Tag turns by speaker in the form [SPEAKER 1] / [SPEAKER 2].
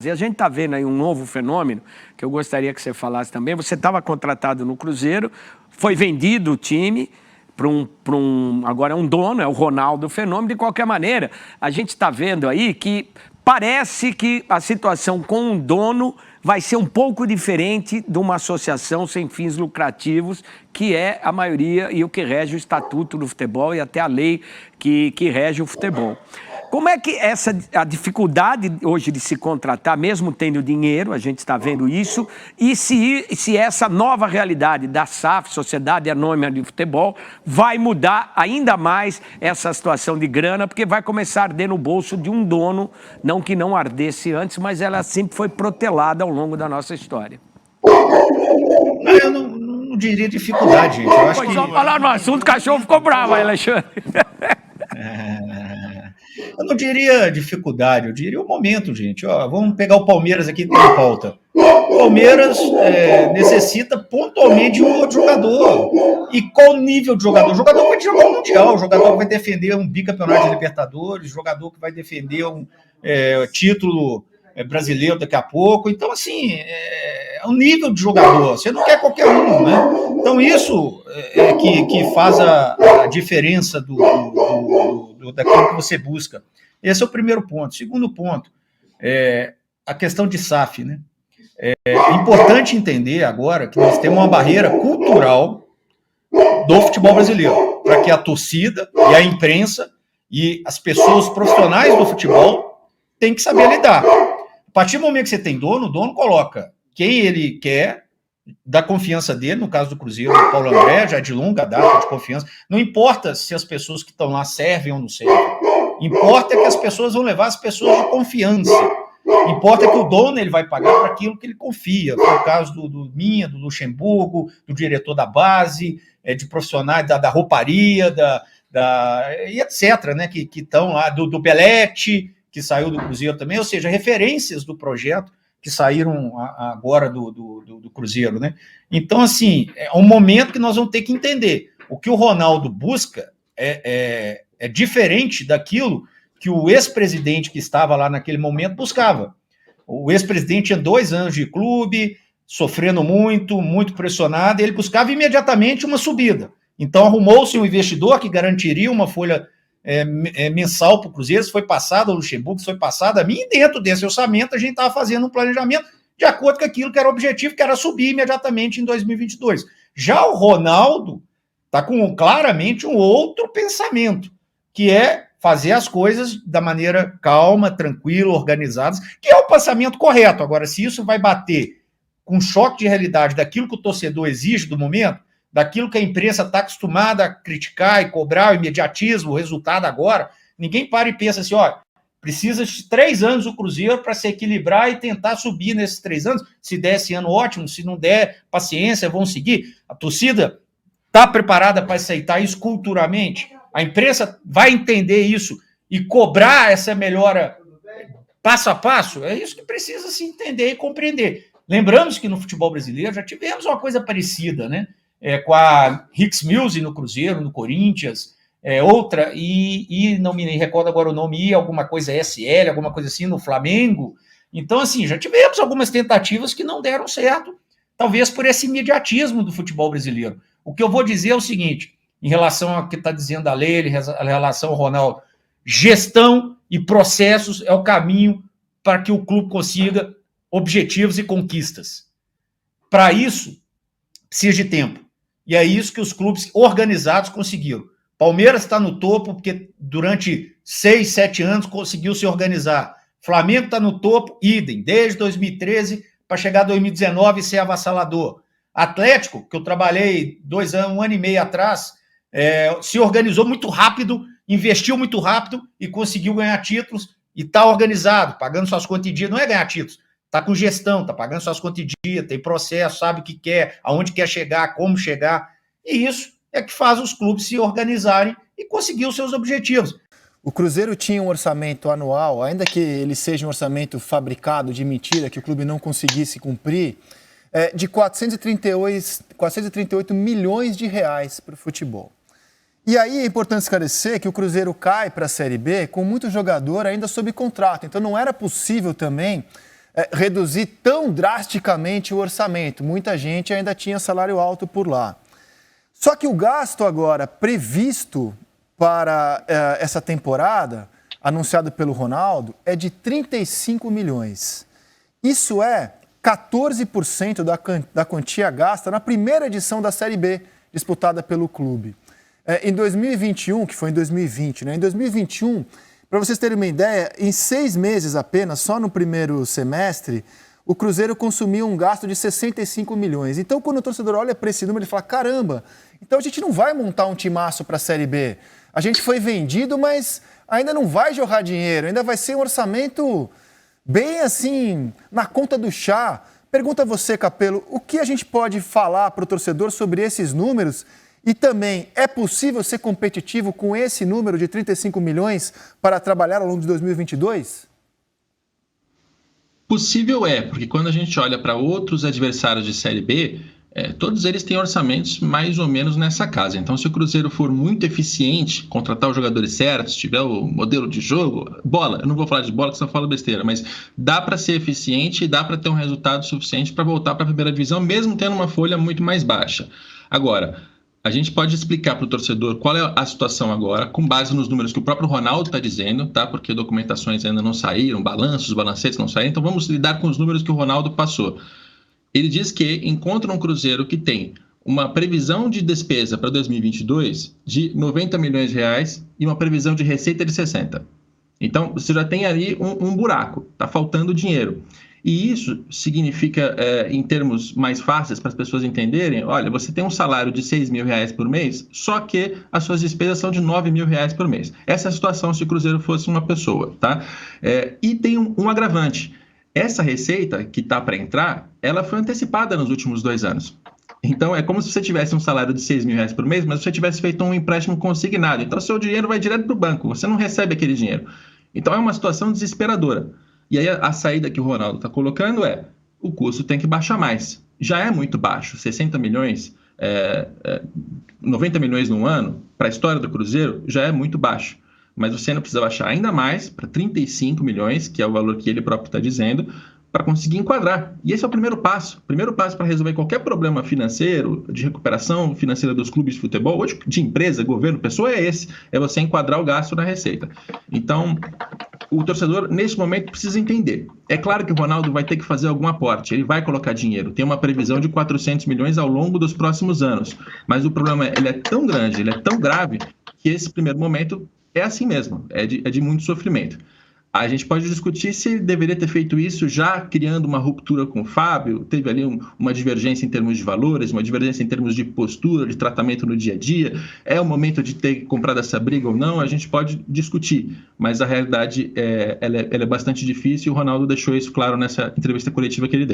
[SPEAKER 1] E a gente está vendo aí um novo fenômeno, que eu gostaria que você falasse também. Você estava contratado no Cruzeiro, foi vendido o time agora é um dono, é o Ronaldo Fenômeno. De qualquer maneira, a gente está vendo aí que parece que a situação com um dono vai ser um pouco diferente de uma associação sem fins lucrativos, que é a maioria e o que rege o Estatuto do Futebol e até a lei que rege o futebol. Como é que a dificuldade hoje de se contratar, mesmo tendo dinheiro, a gente está vendo isso, e se essa nova realidade da SAF, Sociedade Anônima de Futebol, vai mudar ainda mais essa situação de grana, porque vai começar a arder no bolso de um dono, não que não ardesse antes, mas ela sempre foi protelada ao longo da nossa história.
[SPEAKER 2] Eu não diria dificuldade, gente. Eu acho
[SPEAKER 1] só falar no assunto, o cachorro ficou bravo aí, Alexandre.
[SPEAKER 2] Eu não diria dificuldade, eu diria o momento, gente. Ó, vamos pegar o Palmeiras aqui que tem pauta. O Palmeiras necessita pontualmente de um outro jogador. E qual nível de jogador? O jogador que vai jogar o Mundial, o jogador que vai defender um bicampeonato de Libertadores, o jogador que vai defender um título brasileiro daqui a pouco. Então, assim, é um nível de jogador. Você não quer qualquer um, né? Então, isso é que faz a diferença daquilo que você busca. Esse é o primeiro ponto. Segundo ponto, a questão de SAF, né? É importante entender agora que nós temos uma barreira cultural do futebol brasileiro, para que a torcida e a imprensa e as pessoas profissionais do futebol têm que saber lidar. A partir do momento que você tem dono, o dono coloca quem ele quer, da confiança dele, no caso do Cruzeiro, o Paulo André, já de longa data de confiança. Não importa se as pessoas que estão lá servem ou não servem. Importa que as pessoas vão levar as pessoas de confiança. Importa que o dono ele vai pagar para aquilo que ele confia. Foi o caso do Luxemburgo, do diretor da base, de profissionais da rouparia, e etc., né, que estão lá, do Belletti, que saiu do Cruzeiro também, ou seja, referências do projeto que saíram agora do Cruzeiro, né? Então, assim, é um momento que nós vamos ter que entender. O que o Ronaldo busca é diferente daquilo que o ex-presidente que estava lá naquele momento buscava. O ex-presidente tinha 2 anos de clube, sofrendo muito pressionado, e ele buscava imediatamente uma subida. Então, arrumou-se um investidor que garantiria uma folha mensal para o Cruzeiro, foi passado ao Luxemburgo, foi passado a mim, e dentro desse orçamento a gente estava fazendo um planejamento de acordo com aquilo que era o objetivo, que era subir imediatamente em 2022. Já o Ronaldo está com claramente um outro pensamento, que é fazer as coisas da maneira calma, tranquila, organizadas, que é o pensamento correto. Agora, se isso vai bater com um choque de realidade daquilo que o torcedor exige do momento, daquilo que a imprensa está acostumada a criticar e cobrar, o imediatismo, o resultado agora, ninguém para e pensa assim, ó, precisa de 3 anos o Cruzeiro para se equilibrar e tentar subir nesses 3 anos. Se der esse ano, ótimo. Se não der, paciência, vão seguir. A torcida está preparada para aceitar isso culturalmente? A imprensa vai entender isso e cobrar essa melhora passo a passo? É isso que precisa se entender e compreender. Lembramos que no futebol brasileiro já tivemos uma coisa parecida, né? Com a Hicks Mills no Cruzeiro, no Corinthians, outra, e não me recordo agora o nome, alguma coisa SL, alguma coisa assim, no Flamengo. Então, assim, já tivemos algumas tentativas que não deram certo, talvez por esse imediatismo do futebol brasileiro. O que eu vou dizer é o seguinte, em relação ao que está dizendo a Leila, em relação ao Ronaldo, gestão e processos é o caminho para que o clube consiga objetivos e conquistas. Para isso, precisa de tempo. E é isso que os clubes organizados conseguiram. Palmeiras está no topo porque durante 6, 7 anos conseguiu se organizar. Flamengo está no topo, idem, desde 2013 para chegar a 2019 e ser avassalador. Atlético, que eu trabalhei 2 anos, 1 ano e meio atrás, se organizou muito rápido, investiu muito rápido e conseguiu ganhar títulos e está organizado, pagando suas contas em dia. Não é ganhar títulos, está com gestão, está pagando suas contas em dia, tem processo, sabe o que quer, aonde quer chegar, como chegar. E isso é que faz os clubes se organizarem e conseguir os seus objetivos.
[SPEAKER 3] O Cruzeiro tinha um orçamento anual, ainda que ele seja um orçamento fabricado de mentira, que o clube não conseguisse cumprir, de 438 milhões de reais para o futebol. E aí é importante esclarecer que o Cruzeiro cai para a Série B com muito jogador ainda sob contrato. Então não era possível também reduzir tão drasticamente o orçamento. Muita gente ainda tinha salário alto por lá. Só que o gasto agora previsto para essa temporada, anunciado pelo Ronaldo, é de 35 milhões. Isso é 14% da quantia gasta na primeira edição da Série B, disputada pelo clube. Em 2021, que foi em 2020, né? Em 2021, para vocês terem uma ideia, em 6 meses apenas, só no primeiro semestre, o Cruzeiro consumiu um gasto de 65 milhões. Então, quando o torcedor olha para esse número, ele fala, caramba, então a gente não vai montar um timaço para a Série B. A gente foi vendido, mas ainda não vai jorrar dinheiro, ainda vai ser um orçamento bem assim, na conta do chá. Pergunta a você, Capello, o que a gente pode falar para o torcedor sobre esses números? E também, é possível ser competitivo com esse número de 35 milhões para trabalhar ao longo de 2022?
[SPEAKER 4] Possível é, porque quando a gente olha para outros adversários de Série B, todos eles têm orçamentos mais ou menos nessa casa. Então, se o Cruzeiro for muito eficiente, contratar os jogadores certos, tiver o modelo de jogo, bola, eu não vou falar de bola, que só falo besteira, mas dá para ser eficiente e dá para ter um resultado suficiente para voltar para a primeira divisão, mesmo tendo uma folha muito mais baixa. Agora, a gente pode explicar para o torcedor qual é a situação agora, com base nos números que o próprio Ronaldo está dizendo, tá? Porque documentações ainda não saíram, balanços, balancetes não saíram, então vamos lidar com os números que o Ronaldo passou. Ele diz que encontra um Cruzeiro que tem uma previsão de despesa para 2022 de 90 milhões de reais e uma previsão de receita de 60. Então, você já tem ali um buraco, está faltando dinheiro. E isso significa, em termos mais fáceis para as pessoas entenderem, olha, você tem um salário de 6 mil reais por mês, só que as suas despesas são de 9 mil reais por mês. Essa é a situação se o Cruzeiro fosse uma pessoa, tá? E tem um agravante. Essa receita que está para entrar, ela foi antecipada nos últimos 2 anos. Então, é como se você tivesse um salário de 6 mil reais por mês, mas você tivesse feito um empréstimo consignado. Então, seu dinheiro vai direto para o banco, você não recebe aquele dinheiro. Então, é uma situação desesperadora. E aí a saída que o Ronaldo está colocando o custo tem que baixar mais. Já é muito baixo, 60 milhões, 90 milhões num ano, para a história do Cruzeiro, já é muito baixo. Mas você não precisa baixar ainda mais para 35 milhões, que é o valor que ele próprio está dizendo, para conseguir enquadrar. E esse é o primeiro passo. O primeiro passo para resolver qualquer problema financeiro, de recuperação financeira dos clubes de futebol, ou de empresa, governo, pessoa, é esse. É você enquadrar o gasto na receita. Então, o torcedor, nesse momento, precisa entender. É claro que o Ronaldo vai ter que fazer algum aporte, ele vai colocar dinheiro. Tem uma previsão de 400 milhões ao longo dos próximos anos. Mas o problema ele é tão grande, ele é tão grave, que esse primeiro momento é assim mesmo, é de muito sofrimento. A gente pode discutir se ele deveria ter feito isso já criando uma ruptura com o Fábio, teve ali uma divergência em termos de valores, uma divergência em termos de postura, de tratamento no dia a dia, é o momento de ter comprado essa briga ou não, a gente pode discutir, mas a realidade ela é bastante difícil e o Ronaldo deixou isso claro nessa entrevista coletiva que ele deu.